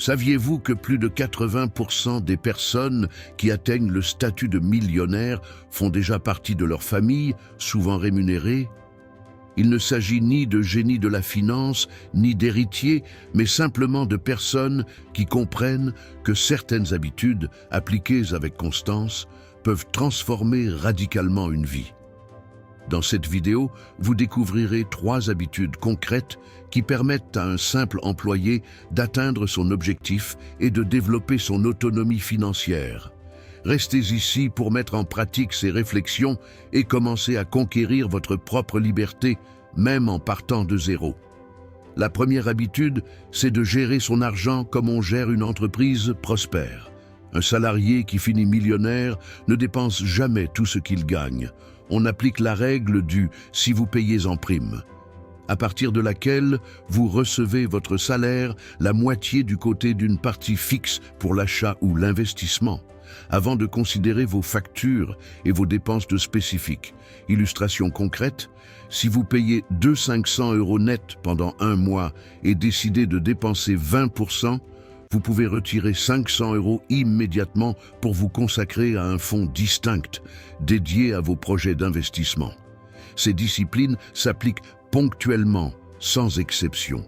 Saviez-vous que plus de 80% des personnes qui atteignent le statut de millionnaire font déjà partie de leur famille, souvent rémunérée? Il ne s'agit ni de génie de la finance, ni d'héritiers, mais simplement de personnes qui comprennent que certaines habitudes, appliquées avec constance, peuvent transformer radicalement une vie. Dans cette vidéo, vous découvrirez 3 habitudes concrètes qui permettent à un simple employé d'atteindre son objectif et de développer son autonomie financière. Restez ici pour mettre en pratique ces réflexions et commencer à conquérir votre propre liberté, même en partant de zéro. La première habitude, c'est de gérer son argent comme on gère une entreprise prospère. Un salarié qui finit millionnaire ne dépense jamais tout ce qu'il gagne. On applique la règle du « si vous payez en prime », à partir de laquelle vous recevez votre salaire, la moitié du côté d'une partie fixe pour l'achat ou l'investissement, avant de considérer vos factures et vos dépenses de spécifiques. Illustration concrète, si vous payez 500 € net pendant un mois et décidez de dépenser 20%, vous pouvez retirer 500 € immédiatement pour vous consacrer à un fonds distinct, dédié à vos projets d'investissement. Ces disciplines s'appliquent ponctuellement, sans exception.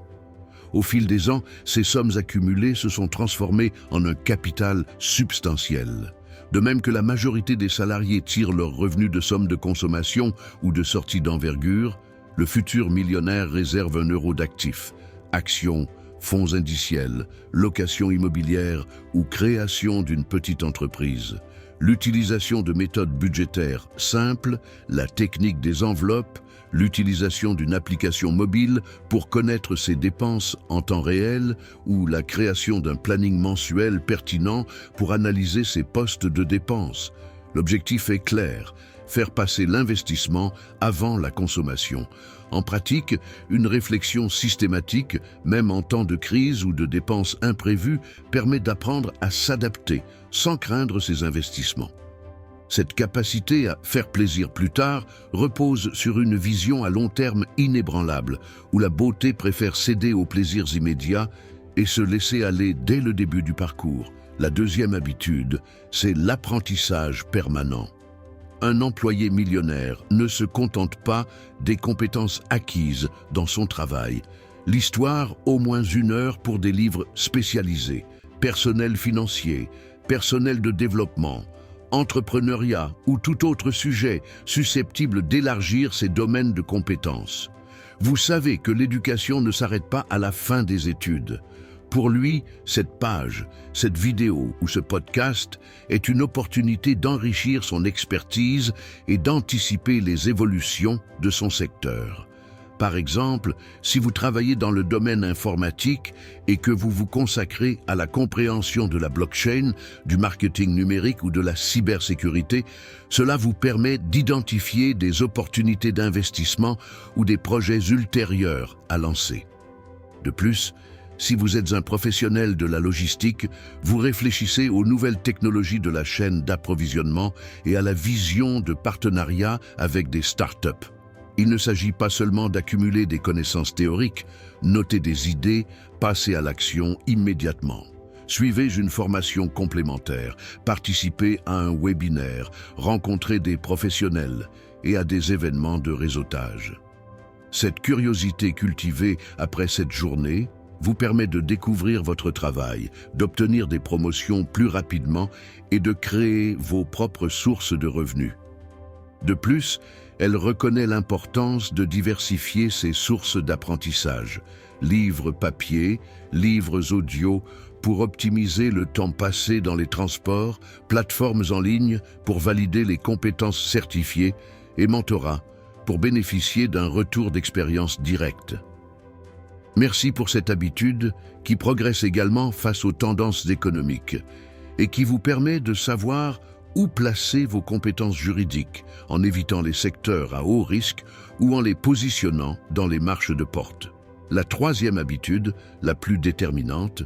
Au fil des ans, ces sommes accumulées se sont transformées en un capital substantiel. De même que la majorité des salariés tirent leurs revenus de sommes de consommation ou de sorties d'envergure, le futur millionnaire réserve 1 € d'actifs, actions, fonds indiciels, location immobilière ou création d'une petite entreprise. L'utilisation de méthodes budgétaires simples, la technique des enveloppes, l'utilisation d'une application mobile pour connaître ses dépenses en temps réel ou la création d'un planning mensuel pertinent pour analyser ses postes de dépenses. L'objectif est clair, faire passer l'investissement avant la consommation. En pratique, une réflexion systématique, même en temps de crise ou de dépenses imprévues, permet d'apprendre à s'adapter sans craindre ses investissements. Cette capacité à faire plaisir plus tard repose sur une vision à long terme inébranlable, où la beauté préfère céder aux plaisirs immédiats et se laisser aller dès le début du parcours. La deuxième habitude, c'est l'apprentissage permanent. Un employé millionnaire ne se contente pas des compétences acquises dans son travail. L'histoire, au moins 1 heure pour des livres spécialisés, personnel financier, personnel de développement, entrepreneuriat ou tout autre sujet susceptible d'élargir ses domaines de compétences. Vous savez que l'éducation ne s'arrête pas à la fin des études. Pour lui, cette page, cette vidéo ou ce podcast est une opportunité d'enrichir son expertise et d'anticiper les évolutions de son secteur. Par exemple, si vous travaillez dans le domaine informatique et que vous vous consacrez à la compréhension de la blockchain, du marketing numérique ou de la cybersécurité, cela vous permet d'identifier des opportunités d'investissement ou des projets ultérieurs à lancer. De plus, si vous êtes un professionnel de la logistique, vous réfléchissez aux nouvelles technologies de la chaîne d'approvisionnement et à la vision de partenariat avec des startups. Il ne s'agit pas seulement d'accumuler des connaissances théoriques, noter des idées, passer à l'action immédiatement. Suivez une formation complémentaire, participez à un webinaire, rencontrez des professionnels et à des événements de réseautage. Cette curiosité cultivée après cette journée vous permet de découvrir votre travail, d'obtenir des promotions plus rapidement et de créer vos propres sources de revenus. De plus, elle reconnaît l'importance de diversifier ses sources d'apprentissage, livres papier, livres audio, pour optimiser le temps passé dans les transports, plateformes en ligne pour valider les compétences certifiées et mentorat pour bénéficier d'un retour d'expérience direct. Merci pour cette habitude qui progresse également face aux tendances économiques et qui vous permet de savoir où placer vos compétences juridiques en évitant les secteurs à haut risque ou en les positionnant dans les marches de porte. La troisième habitude, la plus déterminante,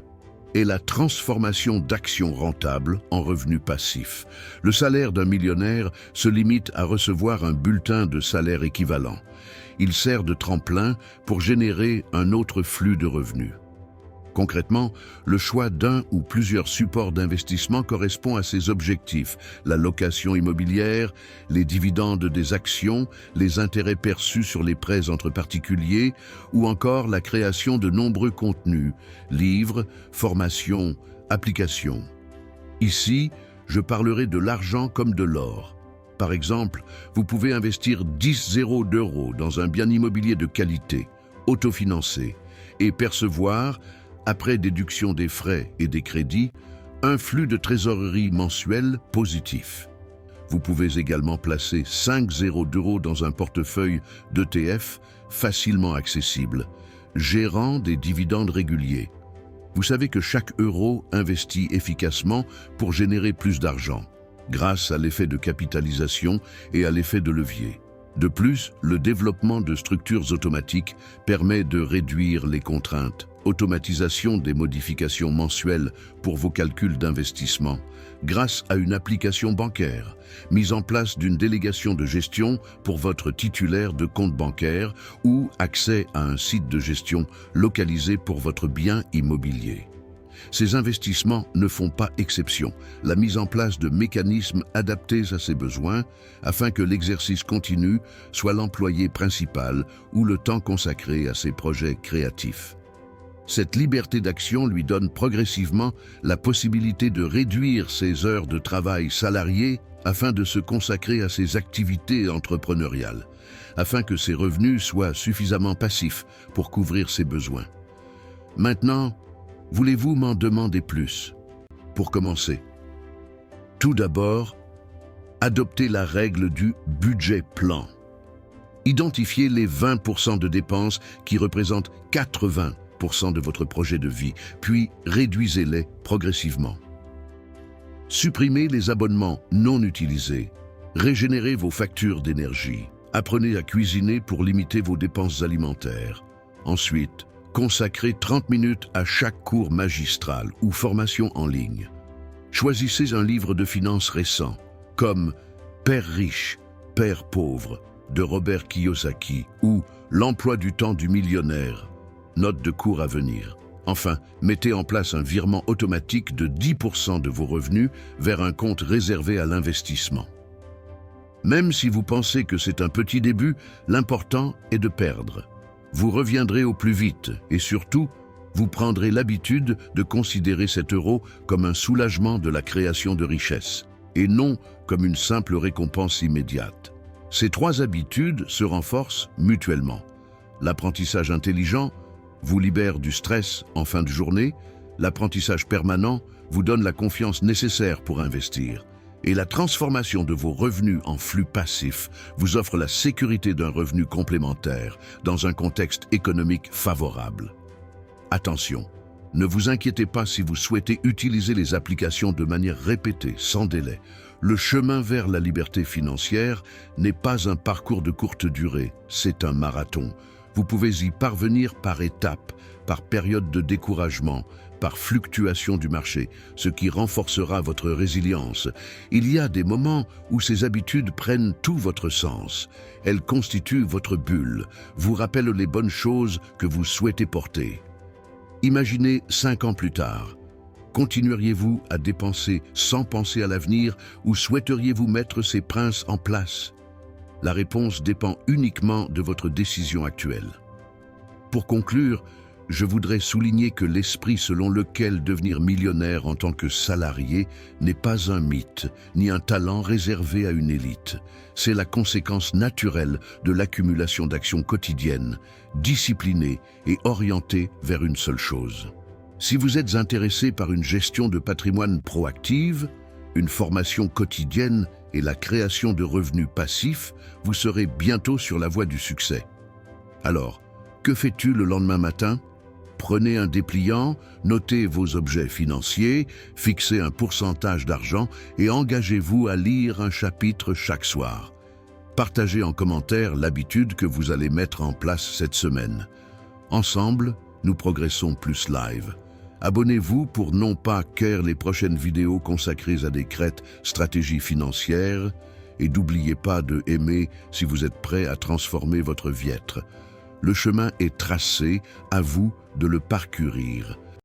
est la transformation d'actions rentables en revenus passifs. Le salaire d'un millionnaire se limite à recevoir un bulletin de salaire équivalent. Il sert de tremplin pour générer un autre flux de revenus. Concrètement, le choix d'un ou plusieurs supports d'investissement correspond à ces objectifs: la location immobilière, les dividendes des actions, les intérêts perçus sur les prêts entre particuliers ou encore la création de nombreux contenus, livres, formations, applications. Ici, je parlerai de l'argent comme de l'or. Par exemple, vous pouvez investir 10 000 € dans un bien immobilier de qualité, autofinancé, et percevoir, après déduction des frais et des crédits, un flux de trésorerie mensuel positif. Vous pouvez également placer 5 000 € dans un portefeuille d'ETF facilement accessible, gérant des dividendes réguliers. Vous savez que chaque euro investit efficacement pour générer plus d'argent, grâce à l'effet de capitalisation et à l'effet de levier. De plus, le développement de structures automatiques permet de réduire les contraintes. Automatisation des modifications mensuelles pour vos calculs d'investissement grâce à une application bancaire, mise en place d'une délégation de gestion pour votre titulaire de compte bancaire ou accès à un site de gestion localisé pour votre bien immobilier. Ces investissements ne font pas exception. La mise en place de mécanismes adaptés à ses besoins afin que l'exercice continu soit l'employé principal ou le temps consacré à ses projets créatifs. Cette liberté d'action lui donne progressivement la possibilité de réduire ses heures de travail salarié afin de se consacrer à ses activités entrepreneuriales, afin que ses revenus soient suffisamment passifs pour couvrir ses besoins. Maintenant, voulez-vous m'en demander plus? Pour commencer, tout d'abord, adoptez la règle du budget plan. Identifiez les 20% de dépenses qui représentent 80% de votre projet de vie, puis réduisez-les progressivement. Supprimez les abonnements non utilisés. Régénérez vos factures d'énergie. Apprenez à cuisiner pour limiter vos dépenses alimentaires. Ensuite, consacrez 30 minutes à chaque cours magistral ou formation en ligne. Choisissez un livre de finances récent, comme Père riche, Père pauvre de Robert Kiyosaki ou L'emploi du temps du millionnaire, note de cours à venir. Enfin, mettez en place un virement automatique de 10% de vos revenus vers un compte réservé à l'investissement. Même si vous pensez que c'est un petit début, l'important est de perdre. Vous reviendrez au plus vite et surtout, vous prendrez l'habitude de considérer cet euro comme un soulagement de la création de richesse et non comme une simple récompense immédiate. Ces trois habitudes se renforcent mutuellement. L'apprentissage intelligent vous libère du stress en fin de journée, l'apprentissage permanent vous donne la confiance nécessaire pour investir, et la transformation de vos revenus en flux passifs vous offre la sécurité d'un revenu complémentaire dans un contexte économique favorable. Attention, ne vous inquiétez pas si vous souhaitez utiliser les applications de manière répétée, sans délai. Le chemin vers la liberté financière n'est pas un parcours de courte durée, c'est un marathon. Vous pouvez y parvenir par étapes, par période de découragement, par fluctuation du marché, ce qui renforcera votre résilience. Il y a des moments où ces habitudes prennent tout votre sens. Elles constituent votre bulle, vous rappellent les bonnes choses que vous souhaitez porter. Imaginez 5 ans plus tard. Continueriez-vous à dépenser sans penser à l'avenir ou souhaiteriez-vous mettre ces princes en place? La réponse dépend uniquement de votre décision actuelle. Pour conclure, je voudrais souligner que l'esprit selon lequel devenir millionnaire en tant que salarié n'est pas un mythe, ni un talent réservé à une élite. C'est la conséquence naturelle de l'accumulation d'actions quotidiennes, disciplinées et orientées vers une seule chose. Si vous êtes intéressé par une gestion de patrimoine proactive, une formation quotidienne et la création de revenus passifs, vous serez bientôt sur la voie du succès. Alors, que fais-tu le lendemain matin? Prenez un dépliant, notez vos objets financiers, fixez un pourcentage d'argent et engagez-vous à lire un chapitre chaque soir. Partagez en commentaire l'habitude que vous allez mettre en place cette semaine. Ensemble, nous progressons plus live. Abonnez-vous pour non pas qu'aient les prochaines vidéos consacrées à des crêtes stratégies financières et n'oubliez pas de aimer si vous êtes prêt à transformer votre vie. Le chemin est tracé, à vous de le parcourir.